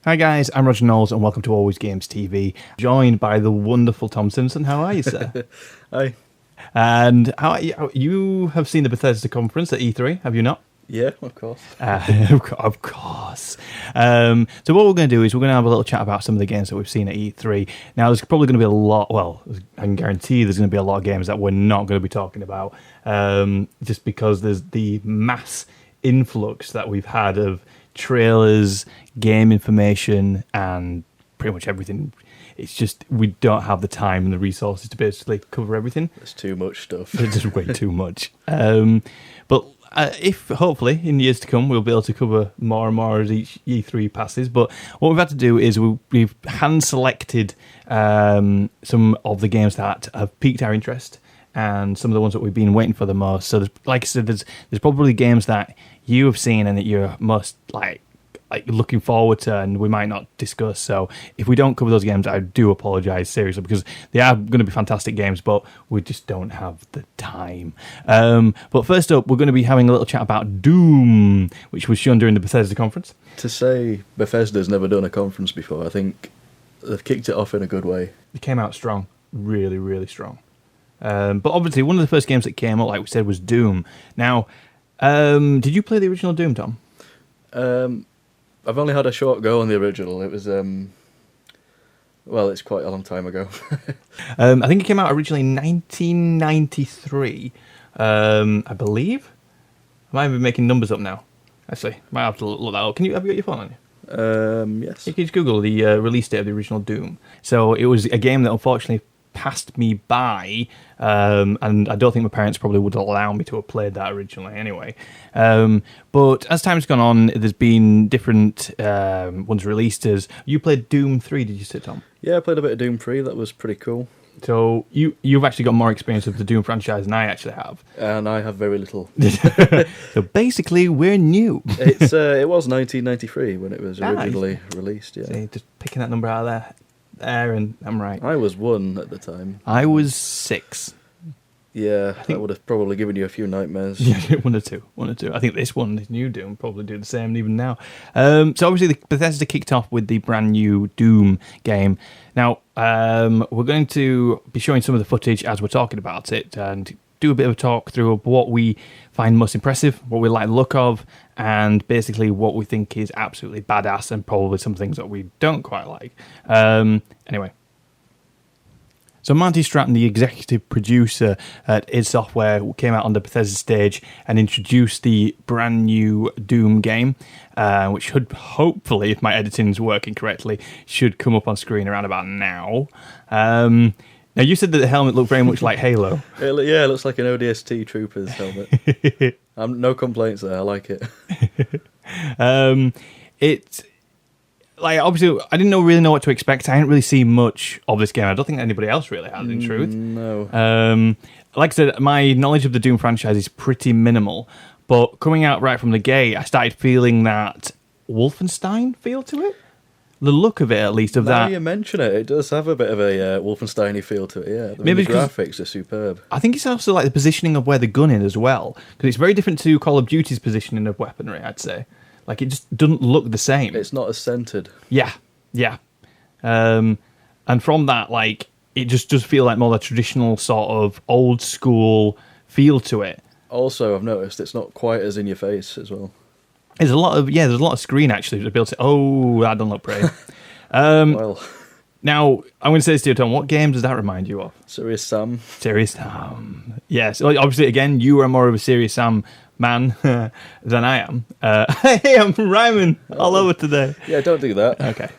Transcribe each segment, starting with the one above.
Hi guys, I'm Roger Knowles and welcome to Always Games TV, joined by the wonderful Tom Simpson. How are you, sir? Hi. And how are you? You have seen the Bethesda conference at E3, have you not? Yeah, of course. Of course. So what we're going to do is we're going to have a little chat about some of the games that we've seen at E3. Now, there's probably going to be a lot, well, I can guarantee there's going to be a lot of games that we're not going to be talking about, just because there's the mass influx that we've had of trailers, game information, and pretty much everything. It's just we don't have the time and the resources to basically cover everything. There's too much stuff. It's just way too much. But if hopefully in years to come we'll be able to cover more and more as each E3 passes. But what we've had to do is we've hand selected some of the games that have piqued our interest and some of the ones that we've been waiting for the most. So like I said, there's probably games that you have seen and that you're most like looking forward to, and we might not discuss. So if we don't cover those games, I do apologise seriously, because they are going to be fantastic games, but we just don't have the time. But first up, we're going to be having a little chat about Doom, which was shown during the Bethesda conference. To say Bethesda's never done a conference before, I think they've kicked it off in a good way. It came out strong, really, really strong. But obviously, one of the first games that came up, like we said, was Doom. Now, did you play the original Doom, Tom? I've only had a short go on the original. It was, well, it's quite a long time ago. I think it came out originally in 1993, I believe. I might be making numbers up now. Actually, might have to look that up. Have you got your phone on you? Yes. You can just Google the release date of the original Doom. So it was a game that unfortunately passed me by, and I don't think my parents probably would allow me to have played that originally anyway. But as time's gone on, there's been different ones released. As you played Doom 3, did you say, Tom? Yeah, I played a bit of Doom 3. That was pretty cool. So you've actually got more experience with the Doom franchise than I actually have. And I have very little. So basically, we're new. It was 1993 when it was originally released, yeah. See, just picking that number out of there, and I'm right. I was 1 at the time. I was 6. Yeah, that would have probably given you a few nightmares. Yeah, one or two. I think this new Doom, probably do the same even now. So obviously, the Bethesda kicked off with the brand new Doom game. Now, we're going to be showing some of the footage as we're talking about it, and do a bit of a talk through what we find most impressive, what we like the look of, and basically what we think is absolutely badass, and probably some things that we don't quite like. Anyway. So Monty Stratton, the executive producer at id Software, came out on the Bethesda stage and introduced the brand new Doom game, which should hopefully, if my editing's working correctly, should come up on screen around about now. Now, you said that the helmet looked very much like Halo. Yeah, it looks like an ODST Troopers helmet. No complaints there, I like it. Obviously, I didn't really know what to expect. I didn't really see much of this game. I don't think anybody else really had, in truth. No. Like I said, my knowledge of the Doom franchise is pretty minimal, but coming out right from the gate, I started feeling that Wolfenstein feel to it. The look of it, at least, of that. Now you mention it, it does have a bit of a Wolfenstein-y feel to it, yeah. The graphics are superb. I think it's also like the positioning of where the gun is as well, because it's very different to Call of Duty's positioning of weaponry, I'd say. Like, it just doesn't look the same. It's not as centered. Yeah. And from that, like, it just does feel like more the traditional sort of old school feel to it. Also, I've noticed it's not quite as in your face as well. There's a lot of screen actually to be able to. Oh, that doesn't look pretty. Well, now I'm going to say this to you, Tom. What game does that remind you of? Serious Sam. Serious Sam. Yes. Obviously, again, you are more of a Serious Sam man than I am. Hey, I'm rhyming all over today. Yeah, don't do that. Okay.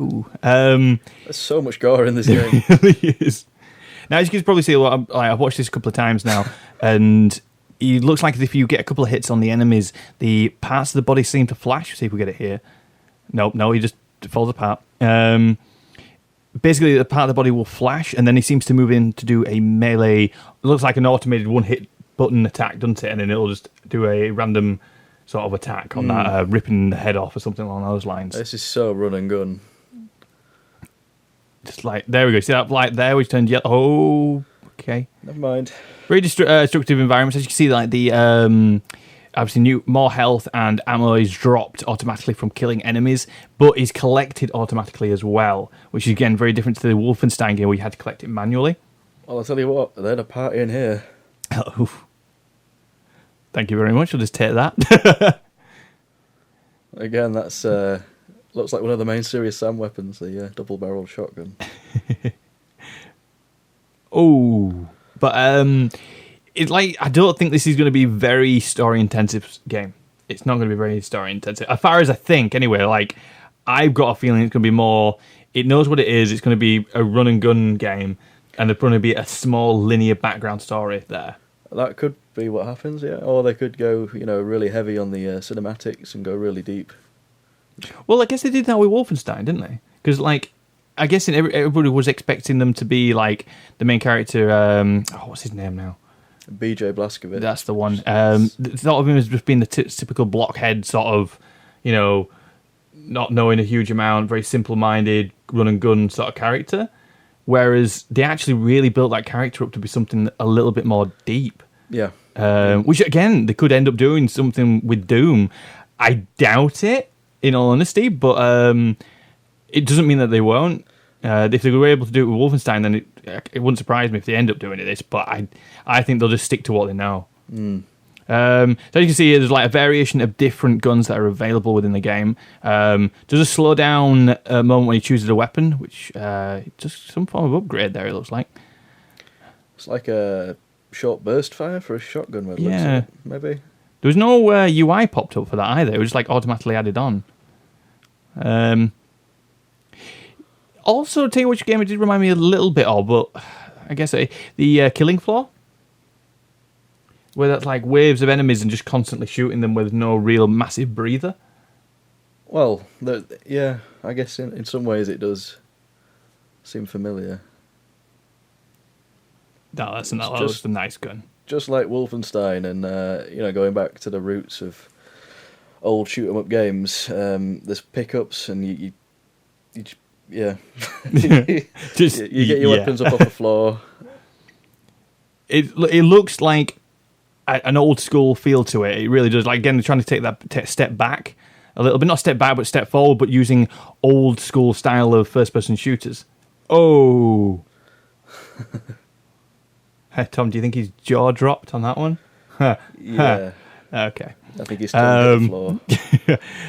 Ooh. There's so much gore in this game. It really is. Now, as you can probably see, I've watched this a couple of times now, and it looks like if you get a couple of hits on the enemies, the parts of the body seem to flash. See if we get it here. No, he just falls apart. Basically, the part of the body will flash, and then he seems to move in to do a melee. It looks like an automated one-hit button attack, doesn't it? And then it'll just do a random sort of attack on that, ripping the head off or something along those lines. This is so run and gun. Just like, there we go. See that light there, which turned yellow? Oh, okay. Never mind. Very destructive environments. As you can see, like the obviously more health and ammo is dropped automatically from killing enemies, but is collected automatically as well, which is again very different to the Wolfenstein game where you had to collect it manually. Well, I'll tell you what, they had a party in here. Oh. Thank you very much. I'll just take that. Again, that's looks like one of the main Serious Sam weapons, the double-barreled shotgun. Oh, but it's like I don't think this is going to be a very story-intensive game. It's not going to be very story-intensive, as far as I think. Anyway, like I've got a feeling it's going to be more. It knows what it is. It's going to be a run-and-gun game, and there's going to be a small linear background story there. That could be what happens, yeah. Or they could go, really heavy on the cinematics and go really deep. Well, I guess they did that with Wolfenstein, didn't they? Because, like, I guess everybody was expecting them to be, like, the main character, what's his name now? BJ Blazkowicz. That's the one. Thought of him as just being the typical blockhead sort of, not knowing a huge amount, very simple-minded, run-and-gun sort of character. Whereas they actually really built that character up to be something a little bit more deep. Yeah. Which, again, they could end up doing something with Doom. I doubt it, in all honesty, but it doesn't mean that they won't. If they were able to do it with Wolfenstein, then it wouldn't surprise me if they end up doing this, but I think they'll just stick to what they know. So you can see there's like a variation of different guns that are available within the game. There's a slow down moment when you choose a weapon, which just some form of upgrade there, it looks like. It's like a short burst fire for a shotgun. Yeah. Maybe. There was no UI popped up for that either. It was just like automatically added on. Also, tell you which game it did remind me a little bit of, but I guess the Killing Floor. Where that's like waves of enemies and just constantly shooting them with no real massive breather. Well, yeah, I guess in some ways it does seem familiar. No, that's a nice gun. Just like Wolfenstein and, going back to the roots of old shoot-'em-up games, there's pickups and you you get your weapons up off the floor. It looks like an old school feel to it. It really does. Like, again, they're trying to take that step back a little bit, not step back, but step forward, but using old school style of first person shooters. Oh. Hey, Tom, do you think his jaw dropped on that one? Yeah. Okay. I think he's still on the floor.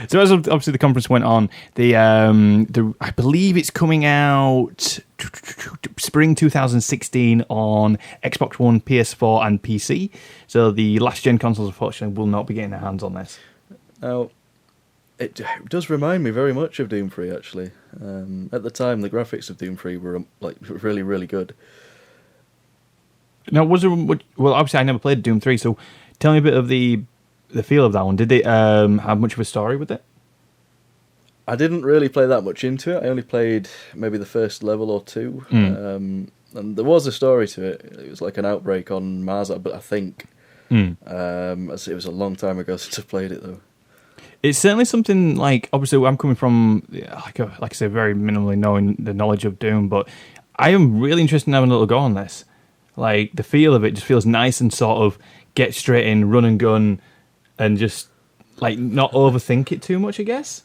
So as obviously the conference went on, the I believe it's coming out spring 2016 on Xbox One, PS4, and PC. So the last gen consoles, unfortunately, will not be getting their hands on this. Now, it does remind me very much of Doom 3, actually. At the time, the graphics of Doom 3 were like really, really good. Now, well, obviously I never played Doom 3, so tell me a bit of the feel of that one. Did they have much of a story with it? I didn't really play that much into it. I only played maybe the first level or two. And there was a story to it. It was like an outbreak on Mars, but I think it was a long time ago since I played it, though. It's certainly something like, obviously I'm coming from, like I say, very minimally knowing the knowledge of Doom, but I am really interested in having a little go on this. Like, the feel of it just feels nice and sort of get straight in, run and gun, and just, like, not overthink it too much, I guess.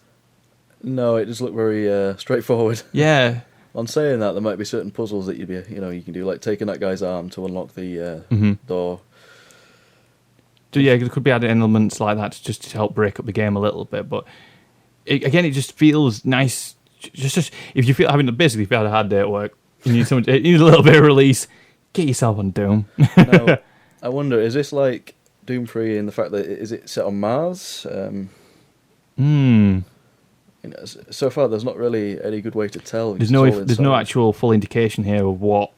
No, it does look very straightforward. Yeah. On saying that, there might be certain puzzles that you can do, like taking that guy's arm to unlock the door. So yeah, there could be added elements like that just to help break up the game a little bit. But it just feels nice. Just if you feel basically if you had a hard day at work, you need you need a little bit of release. Get yourself on Doom. Now, I wonder, is this like Doom 3 in the fact that is it set on Mars? So far, there's not really any good way to tell. There's no actual full indication here of what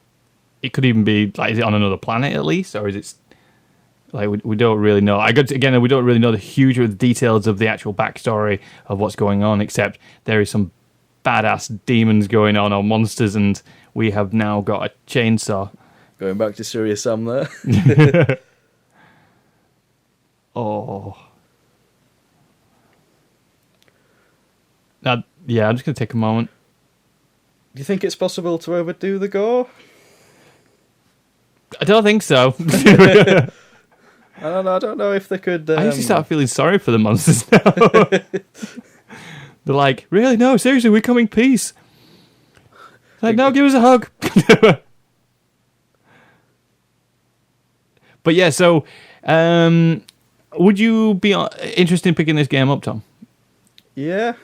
it could even be. Like, is it on another planet at least, or is it like we don't really know? We don't really know the huge details of the actual backstory of what's going on, except there is some badass demons going on, or monsters, and we have now got a chainsaw. Going back to Serious Sam there. Oh. Now, yeah, I'm just going to take a moment. Do you think it's possible to overdo the gore? I don't think so. I don't know if they could. I actually start feeling sorry for the monsters now. They're like, really? No, seriously, we're coming peace. Like, no, give us a hug. But yeah, so would you be interested in picking this game up, Tom? Yeah.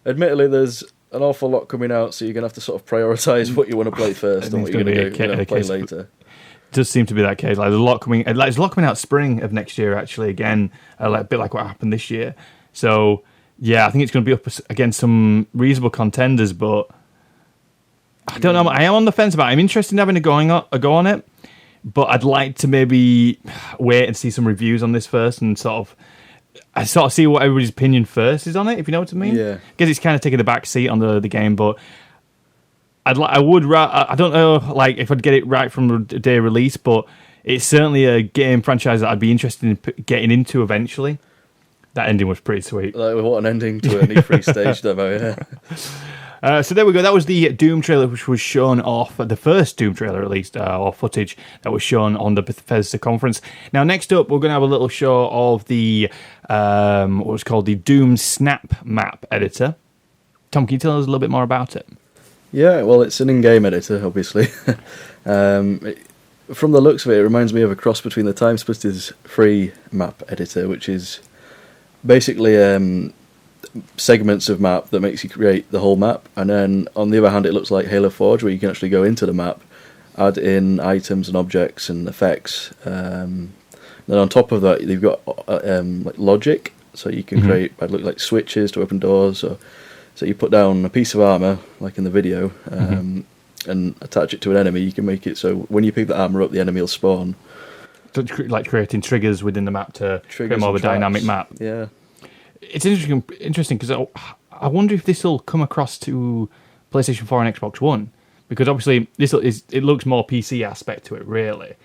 Admittedly, there's an awful lot coming out, so you're going to have to sort of prioritise what you want to play first and what you're going to play later. It does seem to be that case. Like, there's a lot coming out spring of next year, actually, again, a bit like what happened this year. So, yeah, I think it's going to be up against some reasonable contenders, but I don't know. I am on the fence about it. I'm interested in having a go on it, but I'd like to maybe wait and see some reviews on this first and sort of see what everybody's opinion first is on it, if you know what I mean. Yeah. I guess it's kind of taking the back seat on the game, but I don't know, like, if I'd get it right from the day of release, but it's certainly a game franchise that I'd be interested in getting into eventually. That ending was pretty sweet. Like, what an ending to an E3 stage demo, yeah. So there we go. That was the Doom trailer, which was shown off, the first Doom trailer at least, or footage that was shown on the Bethesda conference. Now, next up, we're going to have a little show of the what was called the Doom Snapmap editor. Tom, can you tell us a little bit more about it? Yeah, well, it's an in-game editor, obviously. From the looks of it, it reminds me of a cross between the Time Splitters free map editor, which is basically segments of map that makes you create the whole map, and then on the other hand, it looks like Halo Forge, where you can actually go into the map, add in items and objects and effects. Then on top of that, you've got like logic, so you can create like switches to open doors. So you put down a piece of armor, like in the video, and attach it to an enemy. You can make it so when you pick the armor up, the enemy will spawn. So, like creating triggers within the map to create more of a dynamic map. Yeah, it's interesting because I wonder if this will come across to PlayStation 4 and Xbox One, because obviously it looks more PC aspect to it, really.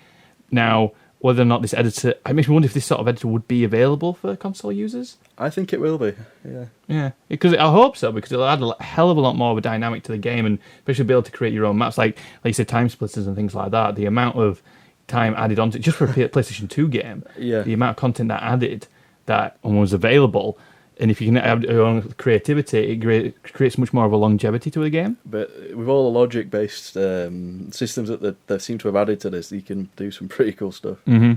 Now, whether or not this editor, it makes me wonder if this sort of editor would be available for console users. I think it will be. Yeah, because I hope so, because it'll add a hell of a lot more of a dynamic to the game, and especially be able to create your own maps, like you said, time splitters and things like that. The amount of time added onto it, just for a PlayStation 2 game, the amount of content that added that was available, and if you can add your own creativity, it creates much more of a longevity to the game. But with all the logic-based systems that they seem to have added to this, you can do some pretty cool stuff. Mm-hmm.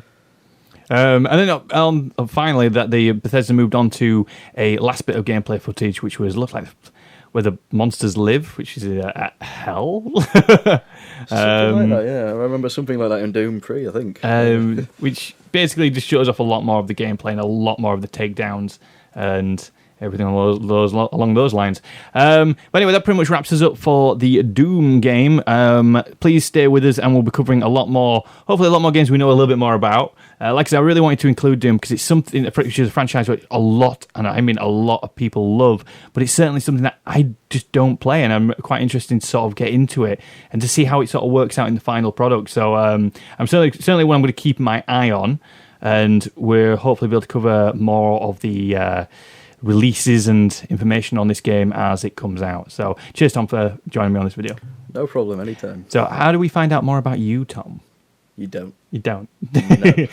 And then finally, that the Bethesda moved on to a last bit of gameplay footage, which looked like where the monsters live, which is at hell. Something like that, yeah. I remember something like that in Doom 3, I think. Which basically just shows off a lot more of the gameplay and a lot more of the takedowns and everything along those lines. But anyway, that pretty much wraps us up for the Doom game. Please stay with us, and we'll be covering hopefully a lot more games we know a little bit more about. Like I said, I really wanted to include Doom because it's something which is a franchise that a lot of people love, but it's certainly something that I just don't play, and I'm quite interested to sort of get into it and to see how it sort of works out in the final product. So I'm certainly one I'm going to keep my eye on, and we'll hopefully be able to cover more of the releases and information on this game as it comes out. So cheers, Tom, for joining me on this video. No problem, anytime. So how do we find out more about you, Tom? You don't. You don't? No.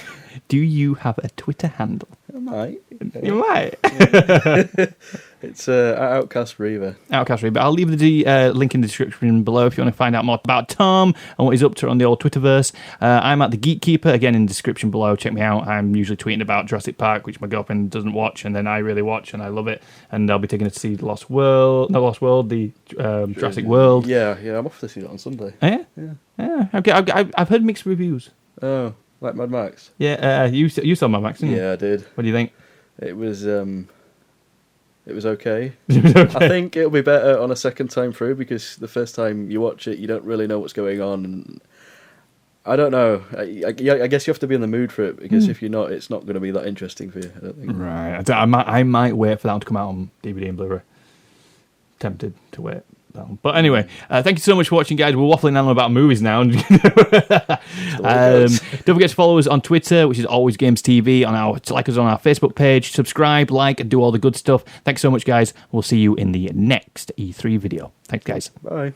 Do you have a Twitter handle? I might. You might. It's Outcast Reaver. Outcast Reaver. I'll leave the link in the description below if you want to find out more about Tom and what he's up to on the old Twitterverse. I'm at the Geek Keeper, again in the description below. Check me out. I'm usually tweeting about Jurassic Park, which my girlfriend doesn't watch, and then I really watch and I love it. And I'll be taking her to see Jurassic World. Yeah, I'm off to see that on Sunday. Oh, yeah. Okay, I've heard mixed reviews. Oh, like Mad Max. Yeah, you saw Mad Max, didn't you? Yeah, I did. What do you think? It was okay. It was okay. I think it'll be better on a second time through, because the first time you watch it, you don't really know what's going on. And I don't know. I guess you have to be in the mood for it, because if you're not, it's not going to be that interesting for you, I don't think. Right. I might wait for that one to come out on DVD and Blu-ray. Tempted to wait. But anyway, thank you so much for watching, guys. We're waffling on about movies now. Don't forget to follow us on Twitter, which is Always Games TV. Like us on our Facebook page, subscribe, like, and do all the good stuff. Thanks so much, guys. We'll see you in the next E3 video. Thanks, guys. Bye.